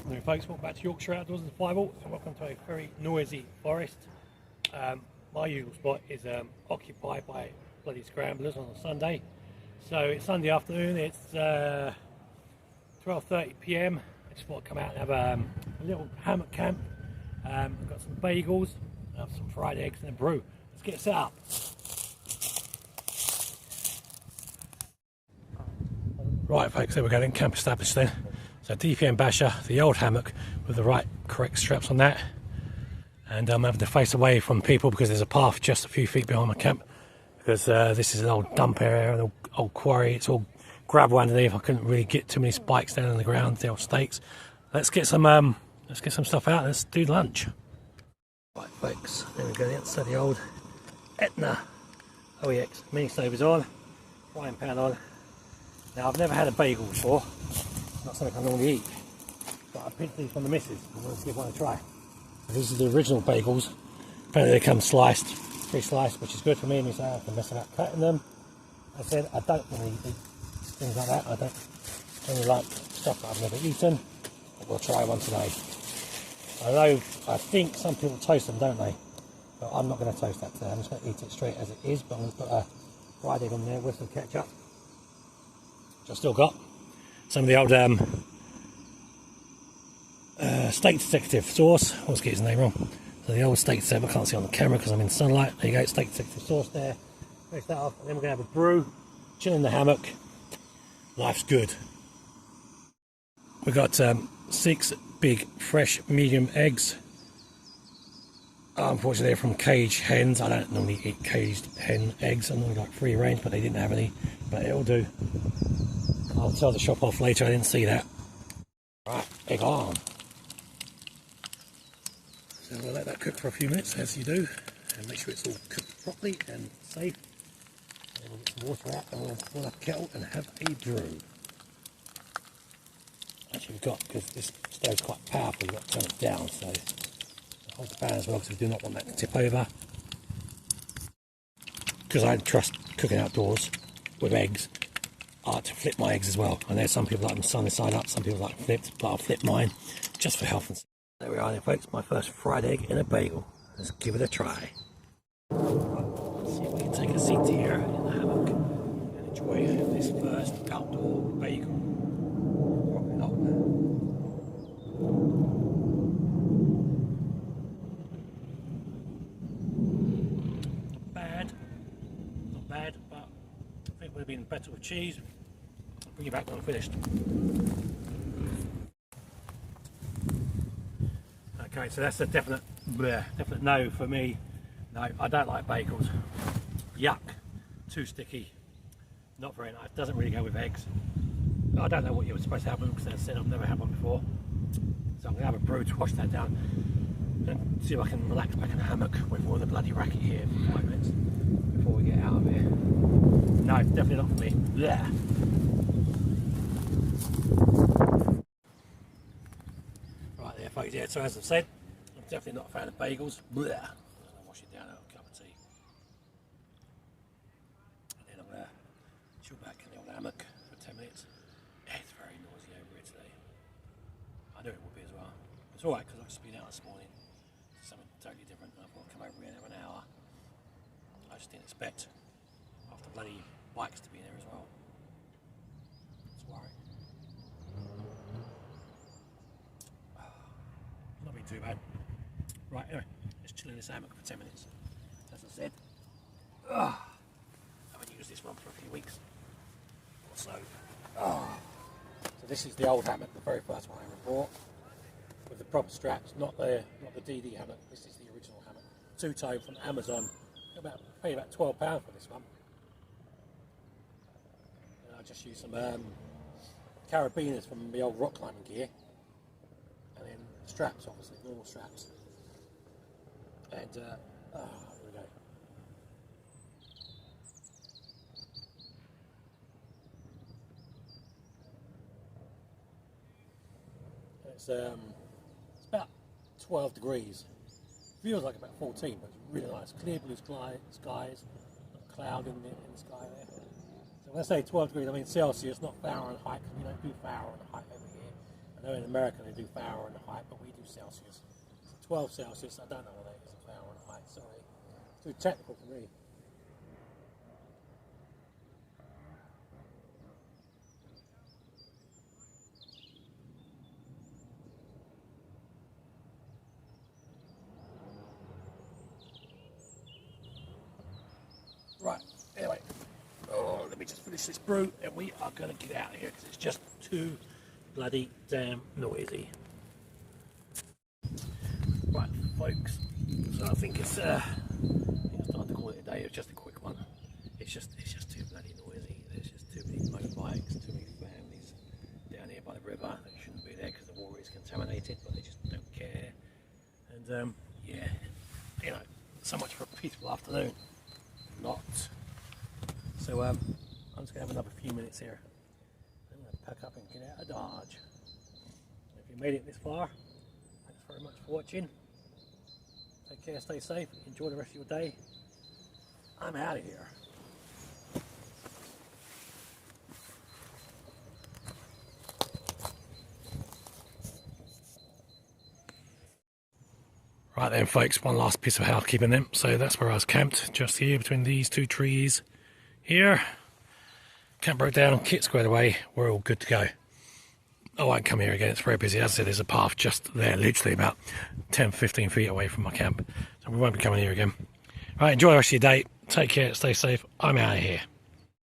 Afternoon folks, welcome back to Yorkshire Outdoors and Survival and welcome to a very noisy forest. My usual spot is occupied by bloody scramblers on a Sunday. So it's Sunday afternoon, it's 12:30 PM. I just thought I'd come out and have a little hammock camp. I've got some bagels, I have some fried eggs and a brew. Let's get set up. Right folks, there we go then, camp established then. So DPM basher, the old hammock with the right correct straps on that, and I'm having to face away from people because there's a path just a few feet behind my camp because this is an old dump area, an old quarry. It's all gravel underneath. I couldn't really get too many spikes down on the ground, the old stakes. Let's get some stuff out. Let's do lunch. Right folks, there we go. So the old Etna OEX mini stove is on, frying pan on. Now I've never had a bagel before. Not something I normally eat, but I picked these from the missus. I'm going to give one a try. These are the original bagels. Apparently they come sliced, pre-sliced, which is good for me. And you say I have to mess about cutting them. I said I don't really eat things like that. I don't really like stuff that I've never eaten. But we'll try one today. Although I think some people toast them, don't they? But I'm not going to toast that today. I'm just going to eat it straight as it is. But I'm going to put a fried egg on there with some ketchup, which I've still got. Some of the old steak detective sauce. I always get his name wrong. So the old steak detective, I can't see on the camera because I'm in sunlight. There you go, steak detective sauce there. Finish that off, and then we're going to have a brew, chill in the hammock. Life's good. We've got 6 big, fresh, medium eggs. Unfortunately, they're from caged hens. I don't normally eat caged hen eggs. I normally like free range, but they didn't have any. But it'll do. I'll tell the shop off later, I didn't see that. Right, egg on. So we'll let that cook for a few minutes, as you do, and make sure it's all cooked properly and safe. And we'll get some water out and we'll fill up a kettle and have a brew. Actually we've got, because this stove's quite powerful, you've got to turn it down, so hold the pan as well, because we do not want that to tip over. Because I trust cooking outdoors with eggs. I like to flip my eggs as well. I know some people like them sunny side up, some people like them flipped, but I'll flip mine just for health and safety. There we are then folks, my first fried egg in a bagel. Let's give it a try. Let's see if we can take a seat here in the hammock and enjoy this first outdoor bagel. Probably not. Not bad, but I think it would have been better with cheese. I'll bring you back when I'm finished. Okay, so that's a definite no for me. No, I don't like bagels. Yuck, too sticky, not very nice. Doesn't really go with eggs. I don't know what you were supposed to have because as I said, I've never had one before. So I'm going to have a brew to wash that down and see if I can relax back in the hammock with all the bloody racket here for 5 minutes before we get out of here. No, definitely not for me. Yeah. Right there folks, yeah, so as I've said, I'm definitely not a fan of bagels. Blech. I'm going to wash it down, have a cup of tea. And then I'm going to chill back in the old hammock for 10 minutes. It's very noisy over here today. I knew it would be as well. It's alright because I've just been out this morning. Something totally different. I thought I'd come over here and have an hour. I just didn't expect after bloody bikes to be there as well. It's worrying. Not been too bad. Right, anyway, let's chill in this hammock for 10 minutes. As I said, I haven't used this one for a few weeks or so. So this is the old hammock, the very first one I ever bought, with the proper straps, not the DD hammock. This is the original hammock, 2-tone from Amazon. Paid about £12 for this one. And I just used some carabiners from the old rock climbing gear, and then straps, obviously normal straps. And here we go. It's about 12 degrees. Feels like about 14, but it's really nice. Clear blue skies, not a cloud in the sky there. So when I say 12 degrees, I mean Celsius, not Fahrenheit, because we don't do Fahrenheit over here. And I know in America they do Fahrenheit, but we do Celsius. So 12 Celsius, I don't know what that is in Fahrenheit, sorry. It's too technical for me. Right, anyway, let me just finish this brew and we are going to get out of here because it's just too bloody damn noisy. Right, folks, so I think it's time to call it a day. It's just a quick one. It's just too bloody noisy. There's just too many motorbikes, too many families down here by the river. They shouldn't be there because the water is contaminated, but they just don't care. And yeah, you know, so much for a peaceful afternoon. Not. So I'm just gonna have another few minutes here. I'm gonna pack up and get out of Dodge. If you made it this far, thanks very much for watching. Take care, stay safe, enjoy the rest of your day. I'm out of here. Right then folks, one last piece of housekeeping then. So that's where I was camped, just here between these two trees here. Camp broke down, kit squared away, we're all good to go. I won't come here again, it's very busy. As I said, there's a path just there, literally about 10-15 feet away from my camp. So we won't be coming here again. Right, enjoy the rest of your day, take care, stay safe, I'm out of here.